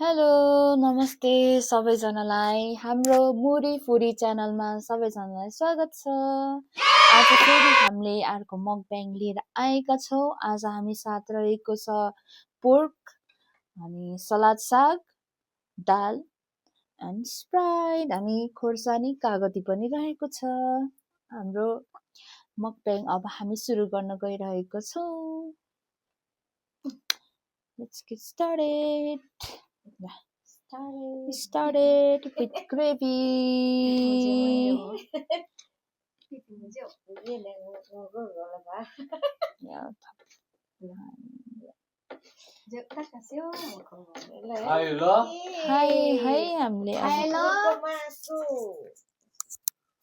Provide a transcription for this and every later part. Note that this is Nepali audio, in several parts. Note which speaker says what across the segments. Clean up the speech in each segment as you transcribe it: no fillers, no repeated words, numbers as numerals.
Speaker 1: हेलो नमस्ते सबैजनालाई हाम्रो मुरी फुडी च्यानलमा सबैजनालाई स्वागत छ। आज फेरि हामीले अर्को मकब्याङ लिएर आएका छौँ। आज हामी साथ रहेको छ पोर्क अनि सलाद साग, दाल एन्ड स्प्राइट अनि खोर्सानी कागती पनि रहेको छ। हाम्रो मकब्याङ अब हामी सुरु गर्न गइरहेको छौँ। Let's get started. Started with gravy.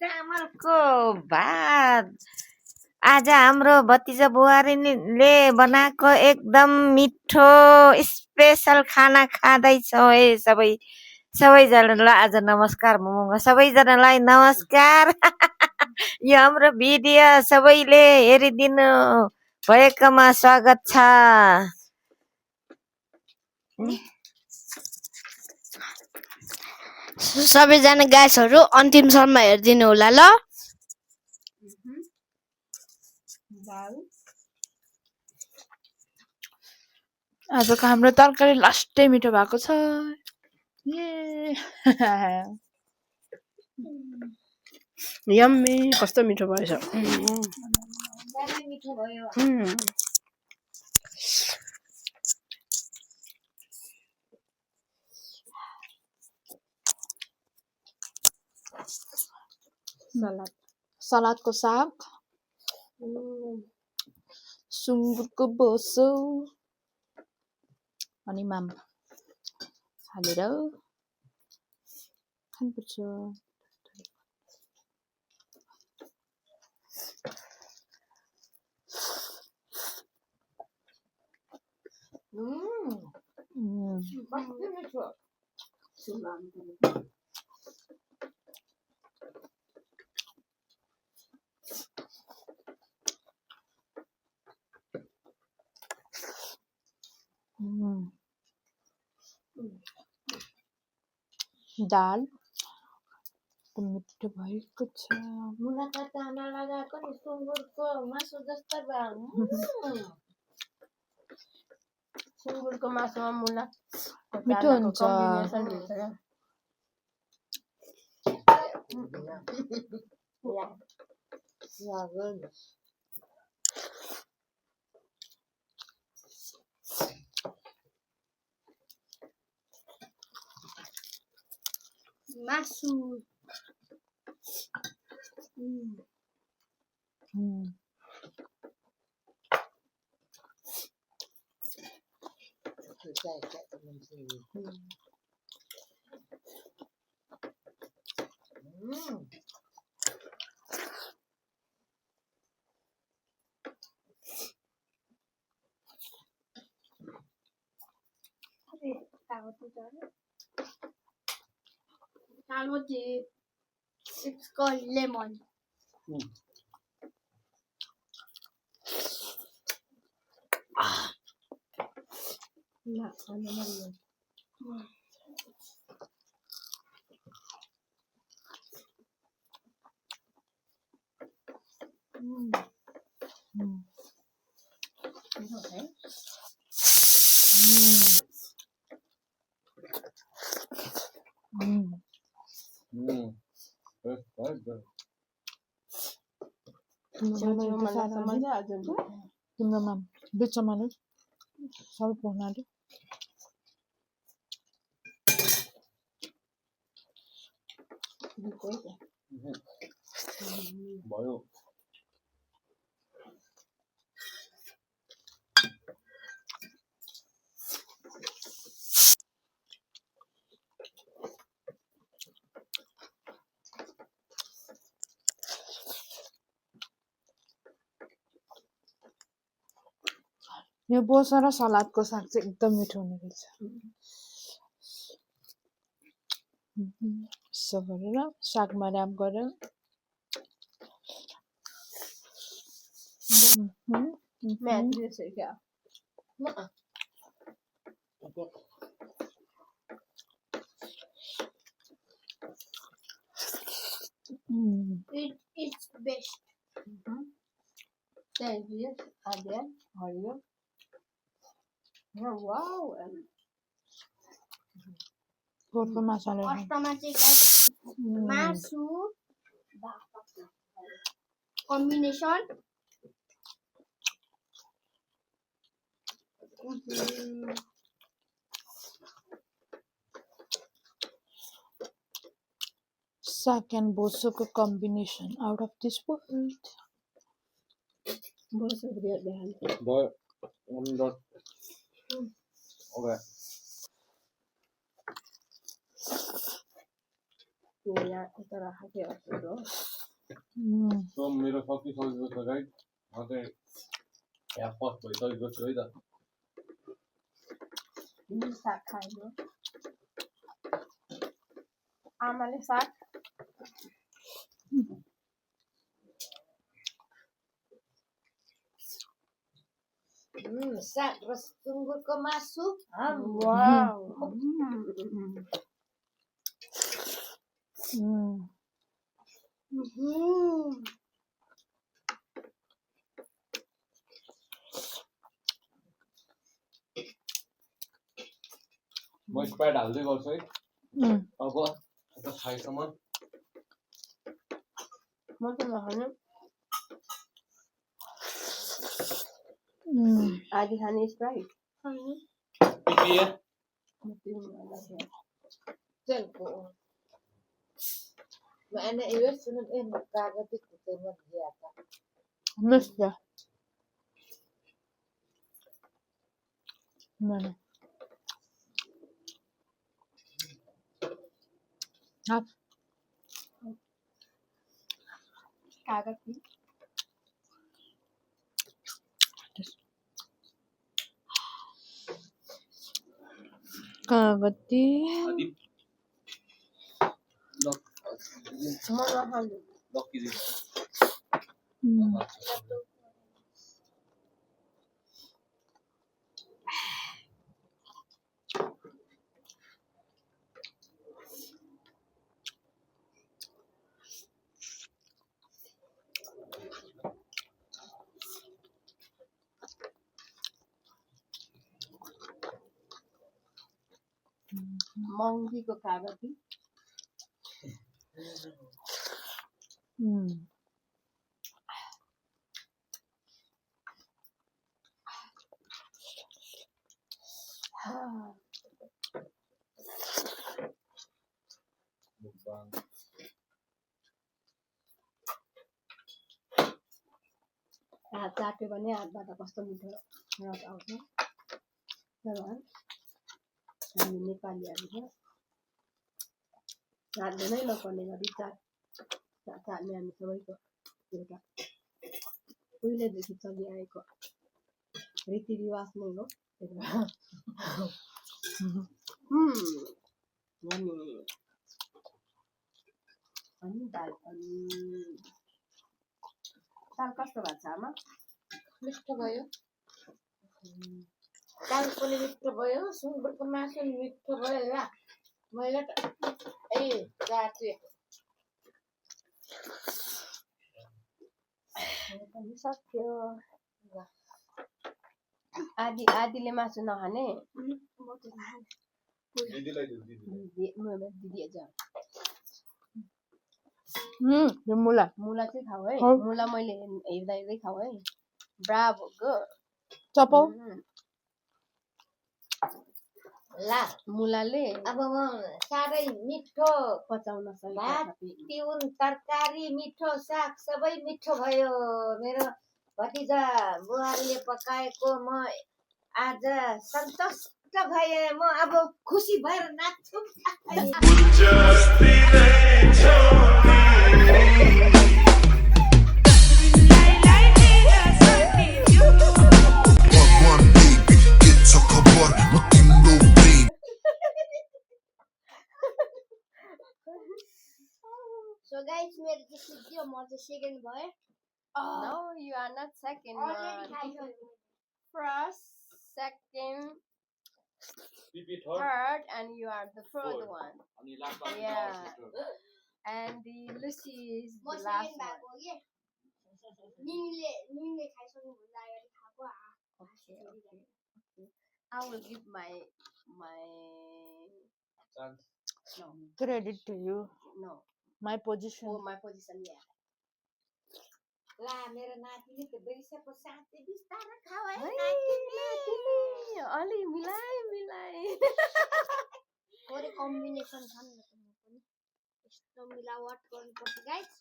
Speaker 2: चामलको भात आज हाम्रो भतिजा बुहारीले बनाएको एकदम मिठो स्पेशल खाना खाँदैछौँ है सबैजनालाई आज नमस्कार मोमोमा सबैजनालाई नमस्कार। यो हाम्रो भिडियो सबैले हेरिदिनु भएकोमा स्वागत छ।
Speaker 3: सबैजना गाइसहरु अन्तिमसम्म हेरिदिनु होला ल।
Speaker 1: आजको हाम्रो तरकारी लास्टै मिठो भएको छ।
Speaker 4: यम्मी कस्तो मिठो भएछ।
Speaker 2: मिठो भयो।
Speaker 1: सलादको साग, सुँगुरको बोसो अनि माम हालेर खानुपर्छ। दाल मिठो भएको छ।
Speaker 2: मुलाका चाना लगाएको नि सुँगुरको मासु जस्तो भयो।
Speaker 4: सुँगुरको मासुमा मुला
Speaker 1: मिठो हुन्छ।
Speaker 3: मासु It's called lemon.
Speaker 1: तिम्रो माम बिचमा नै सबै पोख्नाले
Speaker 5: भयो।
Speaker 1: यो बोसो र सलादको साग चाहिँ एकदम मिठो हुने रहेछ। यसो गरेर सागमा र्याप गरेर
Speaker 2: It's best.
Speaker 4: Thank you. Again, how are you? Oh, wow.
Speaker 1: पोटको माछाले
Speaker 2: फर्स्टमा चाहिँ guys मासु combination
Speaker 1: sack and bosoko combination out of this world.
Speaker 4: Both of the behind.
Speaker 5: But I'm not. Okay.
Speaker 4: Yeah, it's a happy also.
Speaker 5: So मेरो सकिसकेको छ गाइड म चाहिँ यहाँ फर्स्ट भइसकेको छु है त
Speaker 4: साग खायो आमाले साग
Speaker 2: साग र सुँगुरको मासु
Speaker 4: वाउ
Speaker 5: म स्प्राइट हाल्दै गर्छु है अब खाइसम्म
Speaker 4: म त नखाने आधी खाने स्प्राइट
Speaker 5: पिपिए
Speaker 2: ما أنا إيش من إيه مكانك تكتب من هيك
Speaker 1: Mista. Mana? Hap.
Speaker 4: कागज की
Speaker 1: Kagati.
Speaker 4: म नखाने महँगीको कागज की हात चाट्यो भने हातबाट कस्तो मिठो रस आउँछ हामी नेपालीहरूले हातले नै नपर्ने गरी चाट्ने हामी सबैको एउटा उहिलेदेखि चलिआएको रीतिरिवाज नै हो अनि दाल कस्तो भएको छ आमा
Speaker 2: मिठो भयो दाल पनि मिठो भयो सुँगुरको मासु पनि मिठो भयो ल मैले त जाति
Speaker 4: पनि सक्यो आदीले मासु नखाने दिदी जा
Speaker 1: Yung mula.
Speaker 4: मुला चाहिँ खाऊ है मुला मैले हेर्दा हेर्दै खाऊ है ब्राभो गो
Speaker 1: Chapo.
Speaker 2: ल
Speaker 4: मुलाले
Speaker 2: अब म साह्रै मिठो
Speaker 4: पचाउन
Speaker 2: भात
Speaker 4: सक्छ
Speaker 2: तिउन तरकारी मिठो साग सबै मिठो भयो मेरो भतिजा बुहारीले पकाएको म आज सन्तुष्ट भए म अब खुसी भएर नाच्छु
Speaker 3: So guys, मेरो चाहिँ सिक्यो म चाहिँ सेकेन्ड भएँ
Speaker 4: No, you are not second one. First, second,
Speaker 5: PP third
Speaker 4: third, and you are the third one.
Speaker 5: अनि last
Speaker 4: Yeah.
Speaker 1: and the Lucy is
Speaker 3: म
Speaker 1: the last
Speaker 3: सेकेन्ड
Speaker 1: one.
Speaker 3: भएको हो कि निनीले खाइसक्नुभन्दा अगाडि खाएको
Speaker 1: Okay. I will give my
Speaker 5: Chance.
Speaker 3: No.
Speaker 1: credit to you.
Speaker 3: No.
Speaker 1: My position.
Speaker 3: Oh, my position, yeah.
Speaker 2: ला मेरो नातिले त बिर्सेको साथी बिस्तारै खाऊ है
Speaker 1: है,
Speaker 2: नातिले
Speaker 1: अलि मिलाइ
Speaker 3: थोरै कम्बिनेसन छ नि त पनि यस्तो मिलावट गर्नुपर्छ गाइस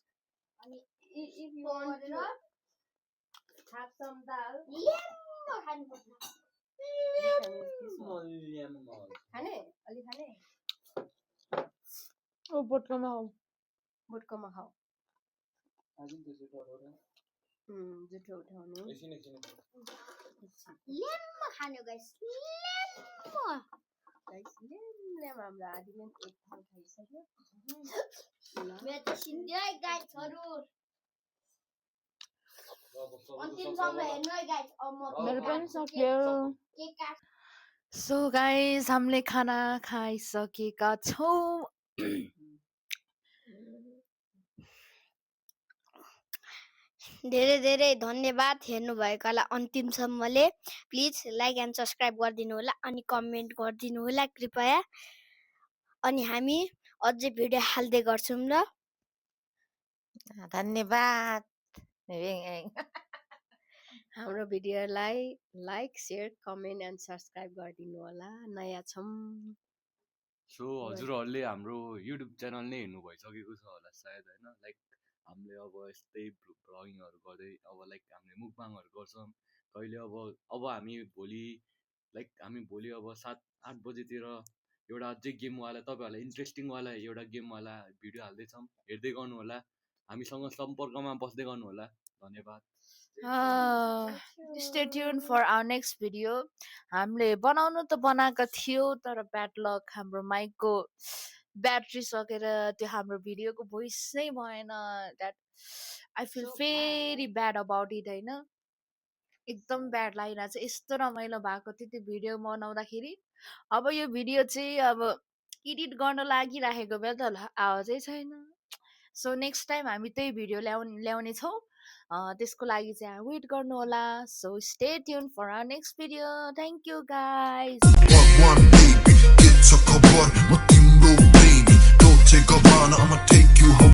Speaker 3: अनि
Speaker 1: if you
Speaker 3: want
Speaker 1: want
Speaker 3: to
Speaker 1: to have some dal,
Speaker 3: Lambo खानुपर्छ
Speaker 1: खाने अलि खाने ओ बोटकोमा हो बोटकोमा खाऊ जुठो उठाउनु
Speaker 3: लेम्बो खानु गाइस लेम्बो
Speaker 1: गाइस लेम हाम्रो आदिले एक थाल खाइसक्यो
Speaker 3: मेरो त सिन्दियो है गाइसहरु अन्तिमसम्म हेर्नु है गाइस
Speaker 1: मेरो पनि सक्यो
Speaker 3: के काट
Speaker 1: सो गाइस हामीले खाना खाइसकेका छौं
Speaker 3: धेरै धेरै धन्यवाद हेर्नु भएकालाई अन्तिमसम्मले प्लिज लाइक एन्ड सब्स्क्राइब गरिदिनु होला अनि कमेन्ट गरिदिनु होला कृपया अनि हामी अझै भिडियो हाल्दै गर्छौं ल
Speaker 2: धन्यवाद
Speaker 1: हाम्रो भिडियोलाई like share comment and subscribe गरिदिनु होला नयाँ छौं
Speaker 5: सो हजुरहरूले हाम्रो युट्युब च्यानल नै हेर्नु भइसकेको छ होला सायद होइन लाइक हामीले अब यस्तै भ्लगिङहरू गर्दै अब लाइक हामीले मुकबाङहरू गर्छौँ कहिले अब हामी भोलि अब 7-8 बजेतिर एउटा अझै गेमवाला तपाईँहरूलाई इन्ट्रेस्टिङवाला एउटा गेमवाला भिडियो हाल्दैछौँ हेर्दै गर्नु होला हामीसँग सम्पर्कमा बस्दै गर्नु होला धन्यवाद
Speaker 1: Stay tuned for our next video. हामीले बनाउनु त बनाएको थियो तर ब्याड लक हाम्रो माइकको ब्याट्री सकेर त्यो हाम्रो भिडियोको भोइस नै भएन that I feel very bad about it होइन एकदम ब्याड लागिरहेको छ यस्तो रमाइलो भएको थियो त्यो भिडियो बनाउँदाखेरि अब यो भिडियो चाहिँ अब एडिट गर्न लागिराखेको बेला त आवाजै छैन सो नेक्स्ट टाइम हामी त्यही भिडियो ल्याउने छौँ त्यसको लागि चाहिँ वेट गर्नु होला so stay tune for our next video thank you guys
Speaker 6: Get to cover, what you know, baby. Don't take a man, I'ma take you home.